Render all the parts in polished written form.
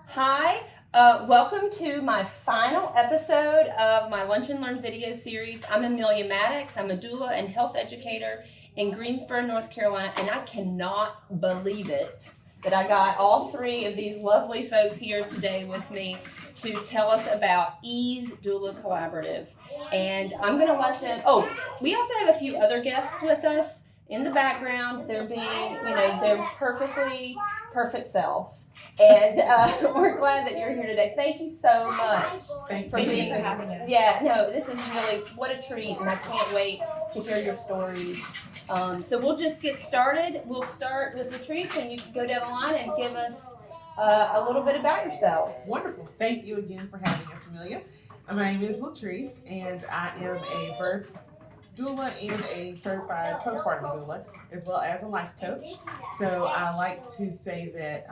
Hi, welcome to my final episode of my Lunch and Learn video series. I'm Amelia Maddox. I'm a doula and health educator in Greensboro, North Carolina, and I cannot believe it that I got all three of these lovely folks here today with me to tell us about EASE Doula Collaborative. And I'm going to let them, we also have a few other guests with us in the background. They're being, they're perfect selves. And we're glad that you're here today. Thank you so much Thank for you being for having us. Yeah, no, this is really, what a treat, and I can't wait to hear your stories. So we'll just get started. We'll start with Leatrice, and you can go down the line and give us a little bit about yourselves. Wonderful. Thank you again for having us, Amelia. My name is Leatrice, and I am a birth doula and a certified postpartum doula, as well as a life coach. So I like to say that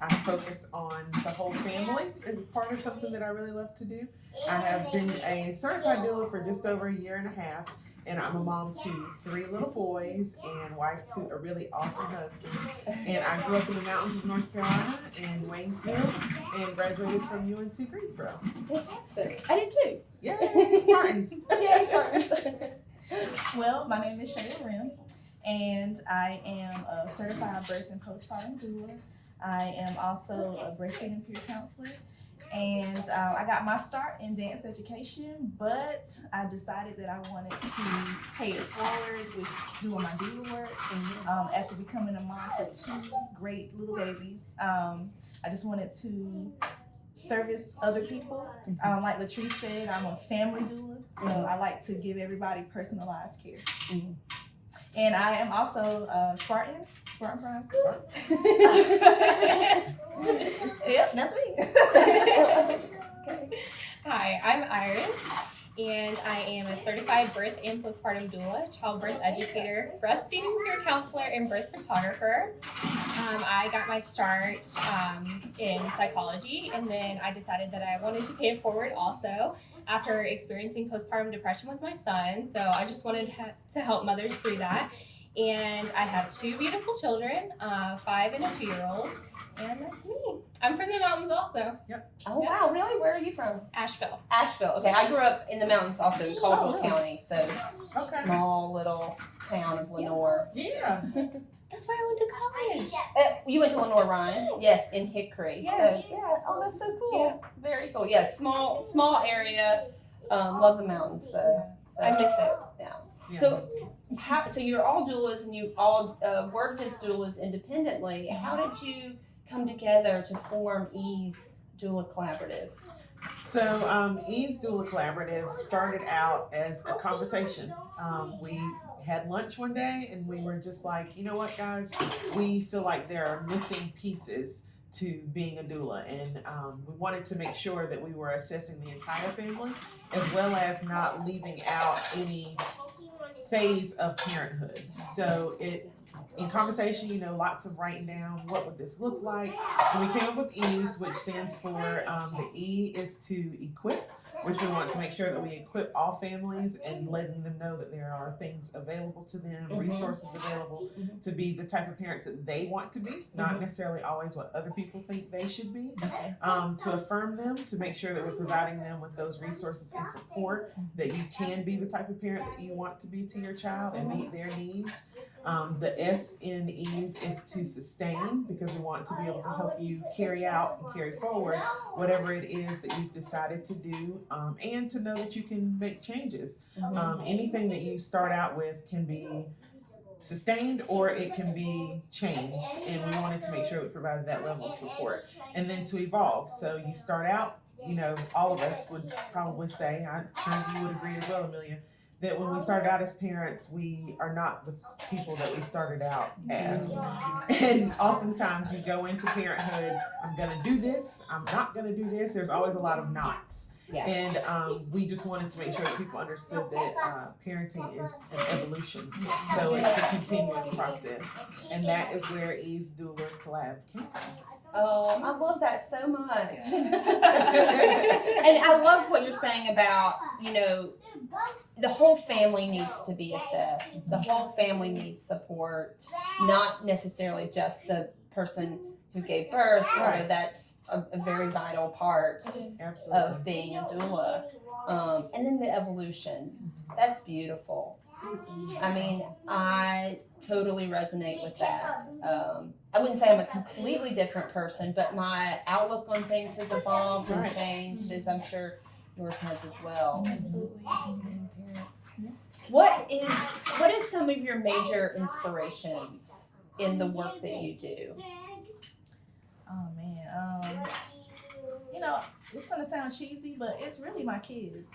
I focus on the whole family as part of something that I really love to do. I have been a certified doula for just over a year and a half, and I'm a mom to 3 little boys and wife to a really awesome husband. And I grew up in the mountains of North Carolina in Waynesville and graduated from UNC Greensboro. Fantastic. I did too. Yay, Spartans. Yay, Spartans. Well, my name is Shayla, and I am a certified birth and postpartum doula. I am also a breastfeeding peer counselor, and I got my start in dance education, but I decided that I wanted to pay it forward with doing my doula work. After becoming a mom to 2 great little babies, I just wanted to service other people. Like Leatrice said, I'm a family doula, so I like to give everybody personalized care. And I am also Spartan Prime. Yep, that's me. Hi, I'm Iris, and I am a certified birth and postpartum doula, childbirth educator, breastfeeding peer counselor, and birth photographer. I got my start in psychology, and then I decided that I wanted to pay it forward also after experiencing postpartum depression with my son. So I just wanted to help mothers through that. And I have 2 beautiful children, 5 and a 2-year-old, and that's me. I'm from the mountains also. Yep. Oh, wow. Really? Where are you from? Asheville. Asheville. Okay, I grew up in the mountains also in Caldwell County, so Okay. small little town of Lenore. Yeah. That's where I went to college. You went to Lenore, Ryan? Yes, in Hickory. Yes. So, yeah. Oh, that's so cool. Yeah. Very cool. Yeah, small area. Love the mountains, though. So, I miss it. Yeah. Yeah. So you're all doulas, and you've all worked as doulas independently. How did you come together to form EASE Doula Collaborative? So EASE Doula Collaborative started out as a conversation. We had lunch one day and we were just like, you know what, guys, we feel like there are missing pieces to being a doula, and we wanted to make sure that we were assessing the entire family as well as not leaving out any phase of parenthood. So in conversation, lots of writing down, what would this look like? And we came up with EASE, which stands for, the E is to equip, which we want to make sure that we equip all families and letting them know that there are things available to them, resources available to be the type of parents that they want to be, not necessarily always what other people think they should be, to affirm them, to make sure that we're providing them with those resources and support, that you can be the type of parent that you want to be to your child and meet their needs. The S in EASE is to sustain, because we want to be able to help you carry out and carry forward whatever it is that you've decided to do, and to know that you can make changes. Anything that you start out with can be sustained or it can be changed, and we wanted to make sure we provided that level of support. And then to evolve, so you start out, all of us would probably say, I'm sure you would agree as well, Amelia, that when we started out as parents, we are not the people that we started out as. And oftentimes you go into parenthood, I'm gonna do this, I'm not gonna do this. There's always a lot of nots. Yeah. And we just wanted to make sure that people understood that parenting is an evolution. So it's a continuous process. And that is where EASE Doula Collab came from. Oh, I love that so much. And I love what you're saying about, you know, the whole family needs to be assessed. The whole family needs support, not necessarily just the person who gave birth, although that's a very vital part Absolutely. of being a doula. And then the evolution. That's beautiful. I mean, I totally resonate with that. I wouldn't say I'm a completely different person, but my outlook on things has evolved and Right. changed, as I'm sure yours has as well. Absolutely. What is some of your major inspirations in the work that you do? Oh man, you know, it's gonna sound cheesy, but it's really my kids.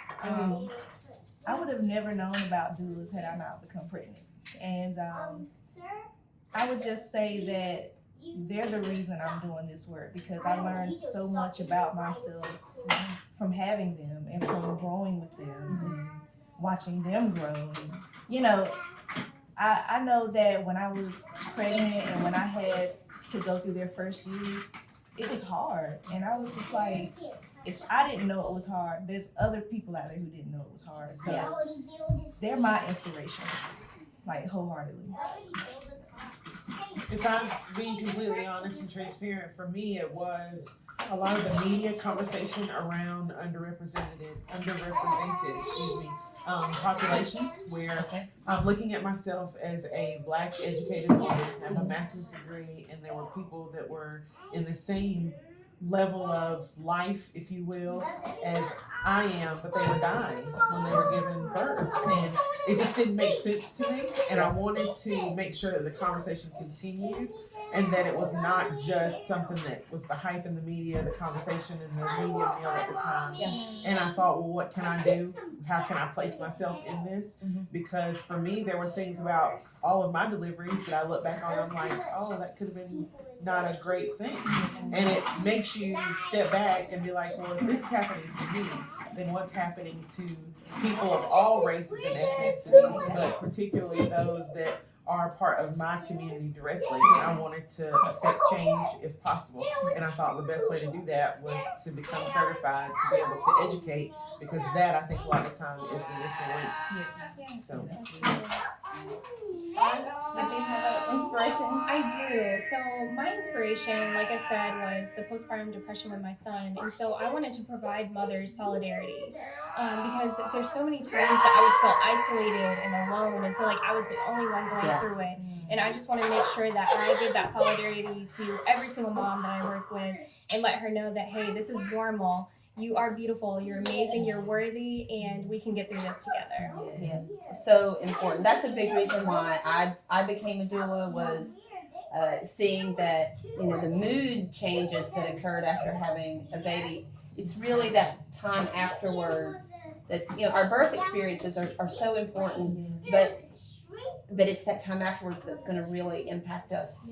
I would have never known about doulas had I not become pregnant, and I would just say that they're the reason I'm doing this work, because I learned so much about myself from having them and from growing with them and watching them grow. You know, I know that when I was pregnant and when I had to go through their first years, it was hard. And I was just like, if I didn't know it was hard, there's other people out there who didn't know it was hard. So they're my inspiration, like wholeheartedly. If I'm being completely honest and transparent, for me it was a lot of the media conversation around underrepresented, populations, where I'm looking at myself as a Black educated woman, I have a master's degree, and there were people that were in the same level of life, if you will, as I am, but they were dying when they were giving birth, and it just didn't make sense to me, and I wanted to make sure that the conversation continued, and that it was not just something that was the hype in the media, the conversation in the media meal at the time. And I thought, well, what can I do? How can I place myself in this? Because for me, there were things about all of my deliveries that I look back on, I'm like, oh, that could have been not a great thing. And it makes you step back and be like, well, if this is happening to me, then what's happening to people of all races and ethnicities, but particularly those that are part of my community directly. I wanted to affect change if possible. And I thought the best way to do that was to become certified, to be able to educate, because that, I think, a lot of the time is the missing link. So. Did you have an inspiration? I do. So my inspiration, like I said, was the postpartum depression with my son. And so I wanted to provide mothers solidarity because there's so many times that I would feel isolated and alone and feel like I was the only one going through it. And I just want to make sure that I give that solidarity to every single mom that I work with and let her know that, hey, this is normal. You are beautiful, you're amazing, you're worthy, and we can get through this together. Yes, so important. That's a big reason why I became a doula, was seeing that, you know, the mood changes that occurred after having a baby. It's really that time afterwards that's, you know, our birth experiences are so important, but it's that time afterwards that's going to really impact us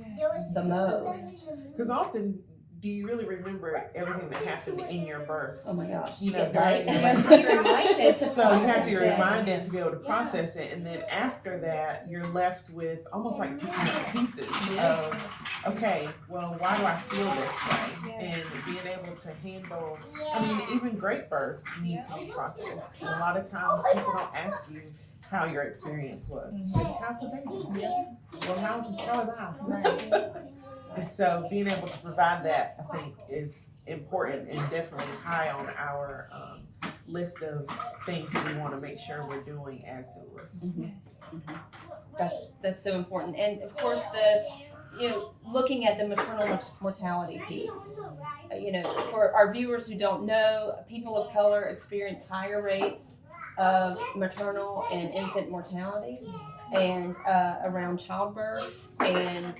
the most. Because often, do you really remember everything that happened in your birth? Oh my gosh. You know, right? right? You have to be reminded to So you have to be process it. reminded to be able to process it, and then after that, you're left with almost like picking up pieces of, okay, well, why do I feel this way? And being able to handle, I mean, even great births need to be processed. And a lot of times people don't ask you how your experience was. It's just, how's the baby? Well, how am I? And so being able to provide that, I think, is important and definitely high on our list of things that we want to make sure we're doing as doulas. That's so important. And of course, looking at the maternal mortality piece. You know, for our viewers who don't know, people of color experience higher rates of maternal and infant mortality and around childbirth, and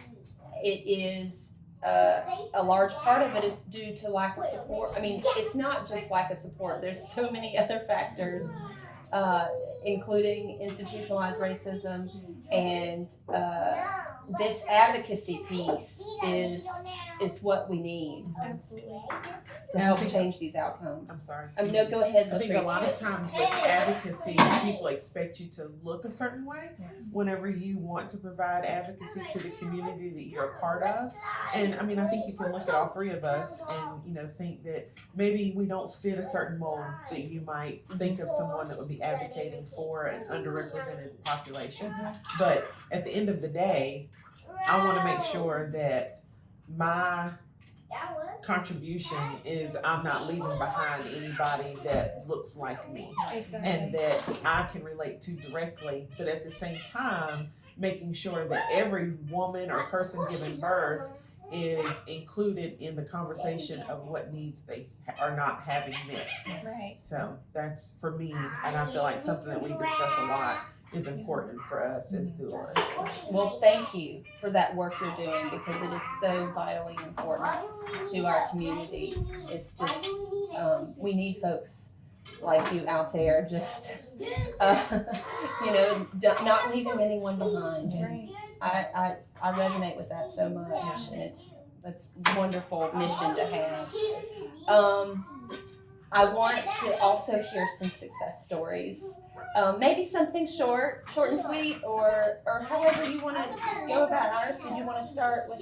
it is a large part of it is due to lack of support. I mean, it's not just lack of support. There's so many other factors, including institutionalized racism, and this advocacy piece is what we need. Absolutely. to help change these outcomes. I'm sorry. No, go ahead, I think Leatrice. a lot of times with advocacy, people expect you to look a certain way whenever you want to provide advocacy to the community that you're a part of. And I mean, I think you can look at all three of us and, you know, think that maybe we don't fit a certain mold that you might think of someone that would be advocating for an underrepresented population. But at the end of the day, I want to make sure that my contribution is I'm not leaving behind anybody that looks like me and that I can relate to directly, but at the same time making sure that every woman or person giving birth is included in the conversation of what needs they are not having met. Right. So that's for me, and I feel like something that we discuss a lot is important for us as doulas. Well, thank you for that work you're doing because it is so vitally important to our community. It's just, we need folks like you out there just, you know, not leaving anyone behind. Right. I resonate with that so much, and that's a wonderful mission to have. I want to also hear some success stories. Maybe something short and sweet, or however you want to go about it. Iris, did you want to start with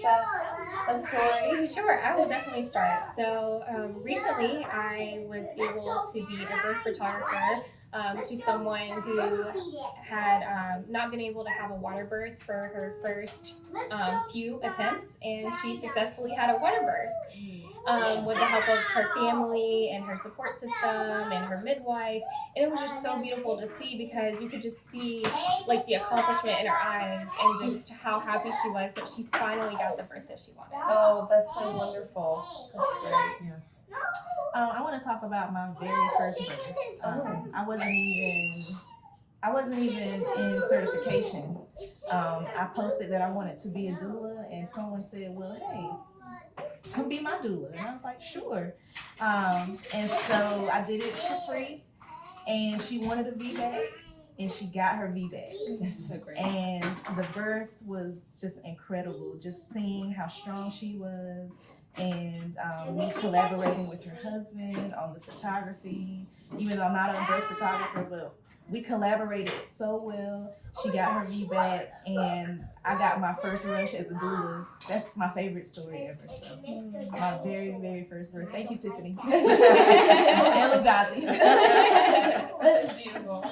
a story? Sure, I will definitely start. So recently I was able to be a birth photographer to someone who had not been able to have a water birth for her first few attempts, and she successfully had a water birth with the help of her family and her support system and her midwife. And it was just so beautiful to see because you could just see like the accomplishment in her eyes and just how happy she was that she finally got the birth that she wanted. Oh, that's so wonderful. That's great. Yeah. I want to talk about my very first birth. I wasn't even in certification. I posted that I wanted to be a doula, and someone said, "Well, hey, come be my doula." And I was like, "Sure." And so I did it for free, and she wanted a VBAC, and she got her VBAC. That's so great. And the birth was just incredible. Just seeing how strong she was. And me collaborating with her husband on the photography, even though I'm not a birth photographer, but we collaborated so well. She got her VBAC, and I got my first rush as a doula. That's my favorite story ever. So my very, very first birth. Thank you, Tiffany. And Lugazi. That's beautiful.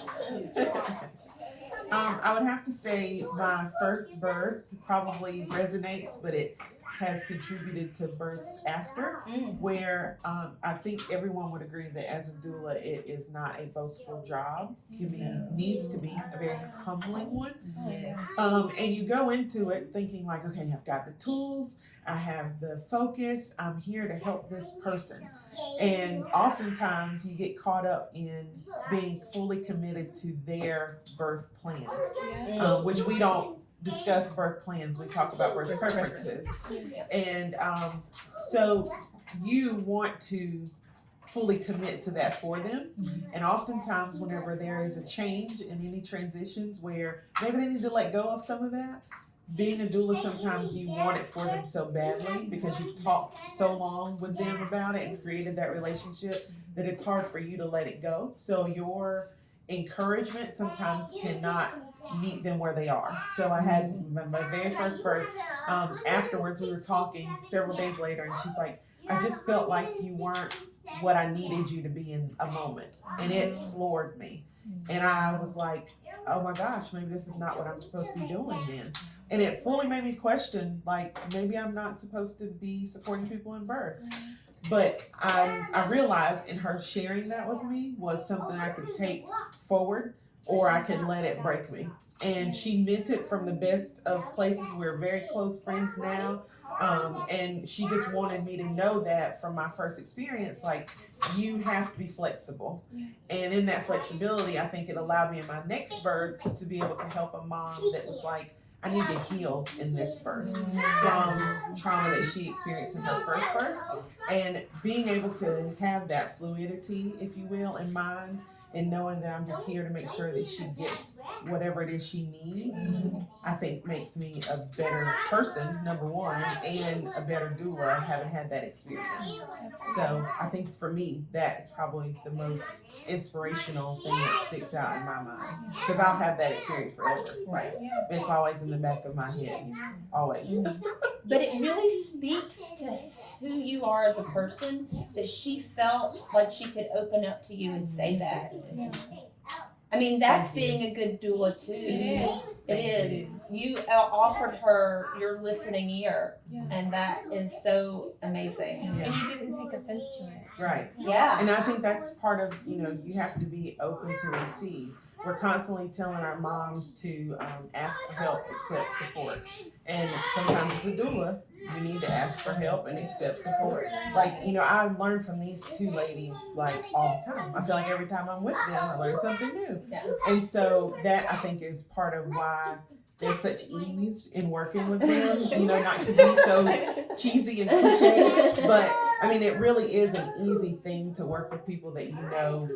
I would have to say my first birth probably resonates, but it has contributed to births after, where I think everyone would agree that as a doula, it is not a boastful job. It needs to be a very humbling one. Yes. And you go into it thinking like, okay, I've got the tools, I have the focus, I'm here to help this person. And oftentimes you get caught up in being fully committed to their birth plan, which we don't discuss birth plans, we talk about birth preferences. And so you want to fully commit to that for them. And oftentimes whenever there is a change in any transitions where maybe they need to let go of some of that, being a doula, sometimes you want it for them so badly because you've talked so long with them about it and created that relationship that it's hard for you to let it go. So your encouragement sometimes cannot meet them where they are. So I had my very first birth. Afterwards, we were talking several days later, and she's like, I just felt like you weren't what I needed you to be in a moment. And it floored me. And I was like, oh my gosh, maybe this is not what I'm supposed to be doing then. And it fully made me question, like, maybe I'm not supposed to be supporting people in births. But I realized in her sharing that with me was something I could take forward, or I could let it break me. And she meant it from the best of places. We're very close friends now. And she just wanted me to know that from my first experience, like, you have to be flexible. And in that flexibility, I think it allowed me in my next birth to be able to help a mom that was like, I need to heal in this birth from trauma that she experienced in her first birth. And being able to have that fluidity, if you will, in mind, and knowing that I'm just here to make sure that she gets whatever it is she needs, I think makes me a better person, number one, and a better doula, having had that experience. So I think for me, that is probably the most inspirational thing that sticks out in my mind, because I'll have that experience forever. Right? It's always in the back of my head, always. But it really speaks to who you are as a person, that she felt like she could open up to you and say that. I mean, that's being a good doula too. It is. It is. You offered her your listening ear, and that is so amazing. And you didn't take offense to it. Right. Yeah. And I think that's part of, you have to be open to receive. We're constantly telling our moms to ask for help, accept support. And sometimes as a doula, you need to ask for help and accept support. Like, I learn from these two ladies like all the time. I feel like every time I'm with them, I learn something new. Yeah. And so that I think is part of why there's such ease in working with them, not to be so cheesy and cliche, but I mean, it really is an easy thing to work with people that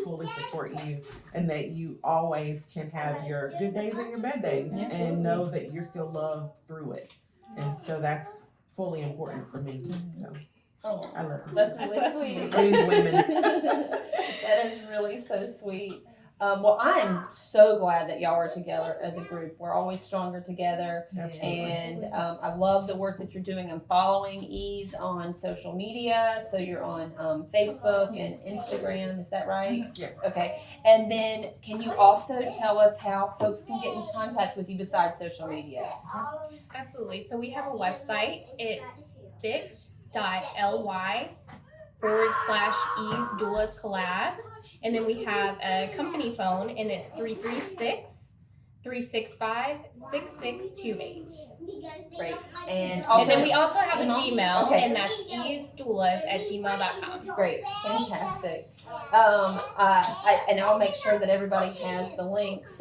fully support you, and that you always can have your good days and your bad days, and know that you're still loved through it. And so that's fully important for me. So I love this. That's really sweet. These women. That is really so sweet. Well, I am so glad that y'all are together as a group. We're always stronger together. Absolutely. And I love the work that you're doing. I'm following EASE on social media. So you're on Facebook and Instagram. Is that right? Yes. Okay. And then can you also tell us how folks can get in contact with you besides social media? Absolutely. So we have a website. It's bit.ly/EASE Doulas Collab. And then we have a company phone, and it's 336-365-6628. Great. And then we also have a Gmail, and that's easedoulas@gmail.com. Great. Fantastic. And I'll make sure that everybody has the links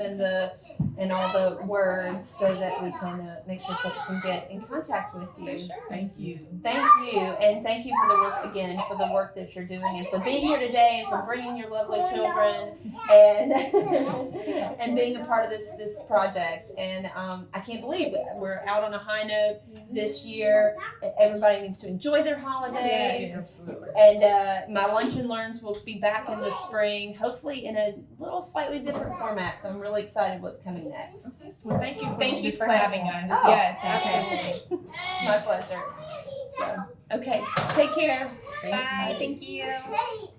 and all the words, so that we can make sure folks can get in contact with you. For sure. Thank you. Thank you, and thank you for the work again, for the work that you're doing, and for being here today, and for bringing your lovely children, and and being a part of this project. And I can't believe we're out on a high note this year. Everybody needs to enjoy their holidays. Yes, absolutely. And my Lunch and Learns will be back in the spring, hopefully in a little slightly different format. So I'm really excited what's coming next. Well, thank you for having us. Oh, Yes, absolutely. It's my pleasure. So, okay, take care. Thank you. Bye. Thank you.